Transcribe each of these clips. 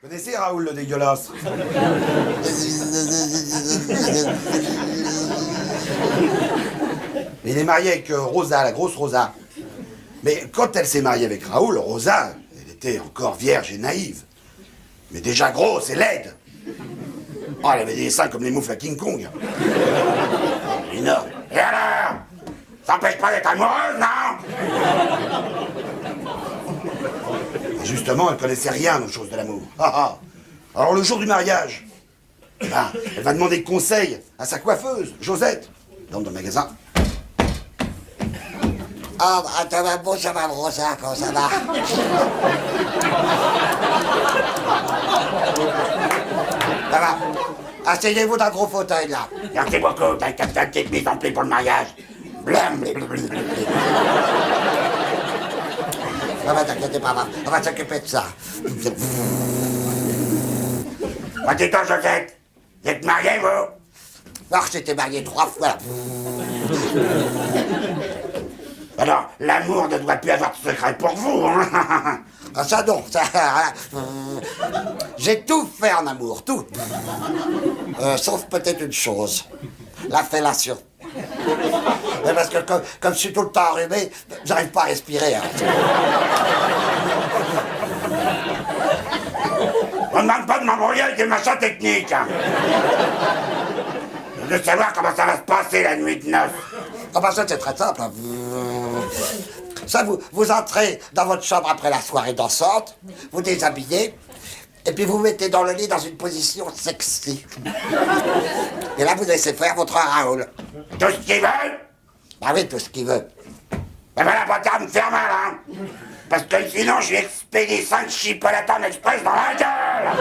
Connaissez Raoul le dégueulasse? Il est marié avec Rosa, la grosse Rosa. Mais quand elle s'est mariée avec Raoul, Rosa, elle était encore vierge et naïve. Mais déjà grosse et laide. Oh, elle avait des seins comme les moufles à King Kong. Énorme. Et alors? Ça empêche pas d'être amoureuse, non? Et justement, elle connaissait rien aux choses de l'amour. Alors le jour du mariage, eh ben, elle va demander conseil à sa coiffeuse, Josette. Dans le magasin. Ah, bah, bon, ça va, Rosa, comment ça va? Ça va. Asseyez-vous dans le gros fauteuil, là. Merci beaucoup, t'as une petite mise en pli pour le mariage. Blam. Ça va, t'inquiètez pas, on va s'occuper de ça. Dis-toi, Josette, vous êtes mariés, vous? Alors, j'étais marié 3 fois, là. Alors, l'amour ne doit plus avoir de secret pour vous, hein? Ah, ça non, ça... J'ai tout fait en amour, tout. Sauf peut-être une chose, la fellation. Mais parce que comme je suis tout le temps enrhumé, j'arrive pas à respirer. Hein. On ne demande pas de m'embrouiller avec des machins techniques. Hein. Je veux savoir comment ça va se passer la nuit de noces. Ah bah ça c'est très simple. Hein. Ça, vous entrez dans votre chambre après la soirée dansante, vous déshabillez, et puis vous mettez dans le lit dans une position sexy. Et là, vous laissez faire votre Raoul. Tout ce qu'il veut? Ah oui, tout ce qu'il veut. Ben voilà, pas tard de me faire mal, hein? Parce que sinon, je lui expédie 5 chipolatas express dans la gueule!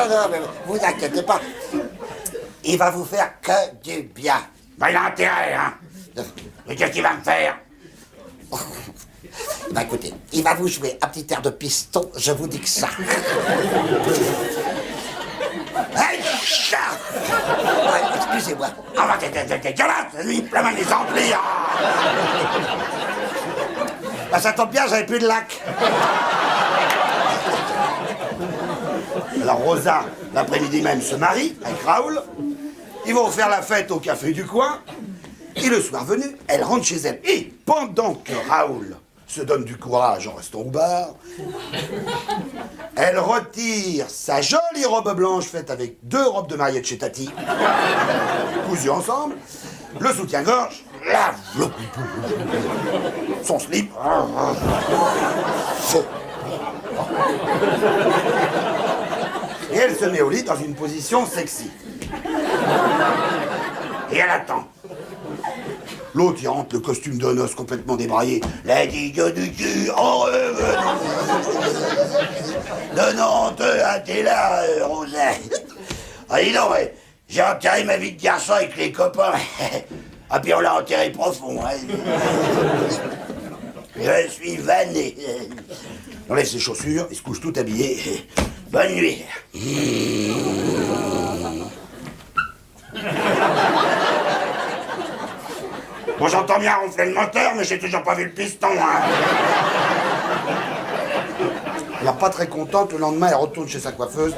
Non, mais vous inquiétez pas. Il va vous faire que du bien. Ben il a intérêt, hein? Mais qu'est-ce qu'il va me faire? Bah écoutez, il va vous jouer un petit air de piston, je vous dis que ça. Hey, chat! Ouais, excusez-moi. Ah bah t'es dégueulasse, lui, il plein les amplis, hein? Bah ça tombe bien, j'avais plus de lac. Alors Rosa, l'après-midi même, se marie avec Raoul. Ils vont faire la fête au café du coin. Et le soir venu, elle rentre chez elle. Et pendant que Raoul se donne du courage en restant au bar, elle retire sa jolie robe blanche faite avec 2 robes de mariée de chez Tati, cousues ensemble, le soutien-gorge, son slip, faux. Et elle se met au lit dans une position sexy. Et elle attend. L'autre, il rentre le costume de noces complètement débraillé. La digue du cul en revenant de Nantes à Téla, Roset. Ah, dis donc, ouais, j'ai enterré ma vie de garçon avec les copains. Ah, puis on l'a enterré profond. Hein. Je suis vanné. On enlève ses chaussures, il se couche tout habillé. Bonne nuit. Bon, j'entends bien ronfler le moteur, mais j'ai toujours pas vu le piston, hein. Elle n'est pas très contente, le lendemain, elle retourne chez sa coiffeuse.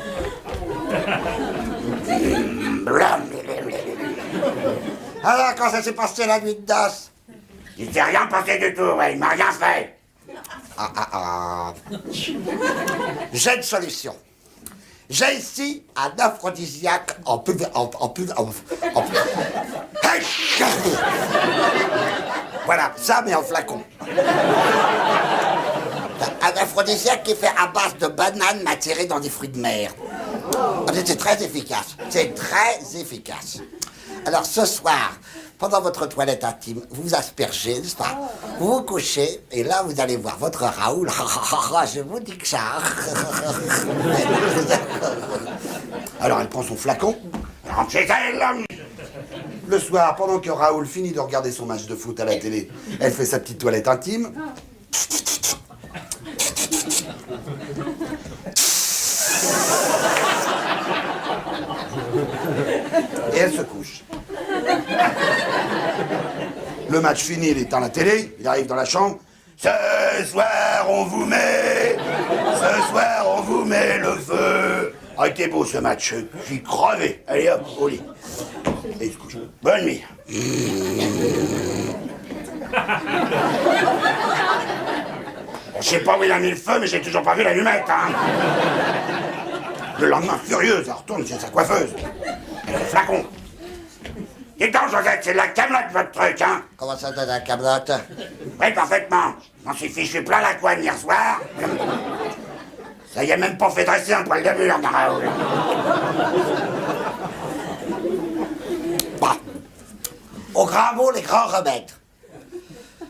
Alors, quand ça s'est passé la nuit de noces? Il s'est rien passé du tout, ouais, il m'a rien fait. J'ai une solution. J'ai ici un aphrodisiaque en pub... Hey, voilà, ça mais en flacon. Un aphrodisiaque qui est fait à base de bananes maturées dans des fruits de mer. C'est très efficace. C'est très efficace. Alors ce soir, pendant votre toilette intime, vous vous aspergez, n'est-ce pas? Vous vous couchez, et là vous allez voir votre Raoul. Je vous dis que ça. Alors elle prend son flacon, elle rentre chez elle. Le soir, pendant que Raoul finit de regarder son match de foot à la télé, elle fait sa petite toilette intime. Et elle se couche. Le match fini, il éteint la télé, il arrive dans la chambre. Ce soir, on vous met. Ce soir, on vous vous mets le feu. Ah, il était beau ce match, je suis crevé. Allez hop, au lit. Et il se couche. Bonne nuit. Je sais pas où il a mis le feu, mais j'ai toujours pas vu l'allumette, hein. Le lendemain, furieuse, elle retourne chez sa coiffeuse. Elle a le flacon. Dis donc, Josette, c'est de la camelote, votre truc, hein. Comment ça, t'as de la camelote? Oui, parfaitement. J'en suis fichu plein la couenne hier soir. Ça y est même pas fait dresser un poil de mur, dans Raoul. Bon. Au grand mot, les grands remèdes.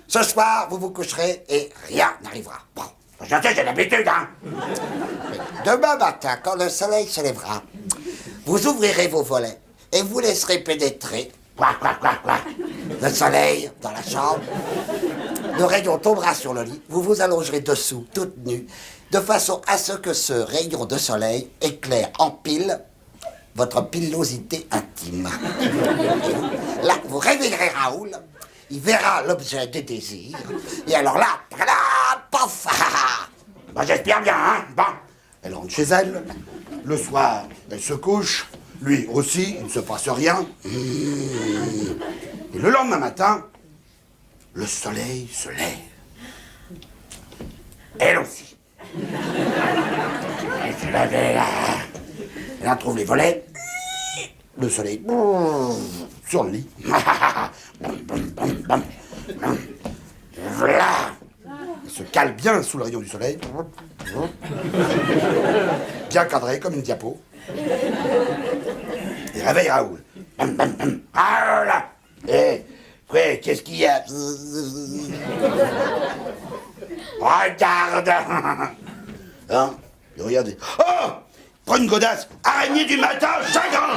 Ce soir, vous vous coucherez et rien n'arrivera. Bon. Je sais, j'ai l'habitude, hein. Demain matin, quand le soleil se lèvera, vous ouvrirez vos volets et vous laisserez pénétrer Quoi. le soleil dans la chambre. Le rayon tombera sur le lit, vous vous allongerez dessous, toute nue, de façon à ce que ce rayon de soleil éclaire en pile votre pilosité intime. Là, vous réveillerez Raoul, il verra l'objet des désirs, et alors là, paf. Bah, j'espère bien, hein. Bon. Elle rentre chez elle. Le soir, elle se couche. Lui aussi, il ne se passe rien. Et le lendemain matin, le soleil se lève. Elle aussi. Elle se lève là. Elle en trouve les volets. Le soleil sur le lit. Voilà. Elle se cale bien sous le rayon du soleil. Bien cadré comme une diapo. Et réveille Raoul. Ah là. Eh, ouais, qu'est-ce qu'il y a? Regarde. Hein? Et regardez. Oh! Prends une godasse. Araignée du matin, chagrin.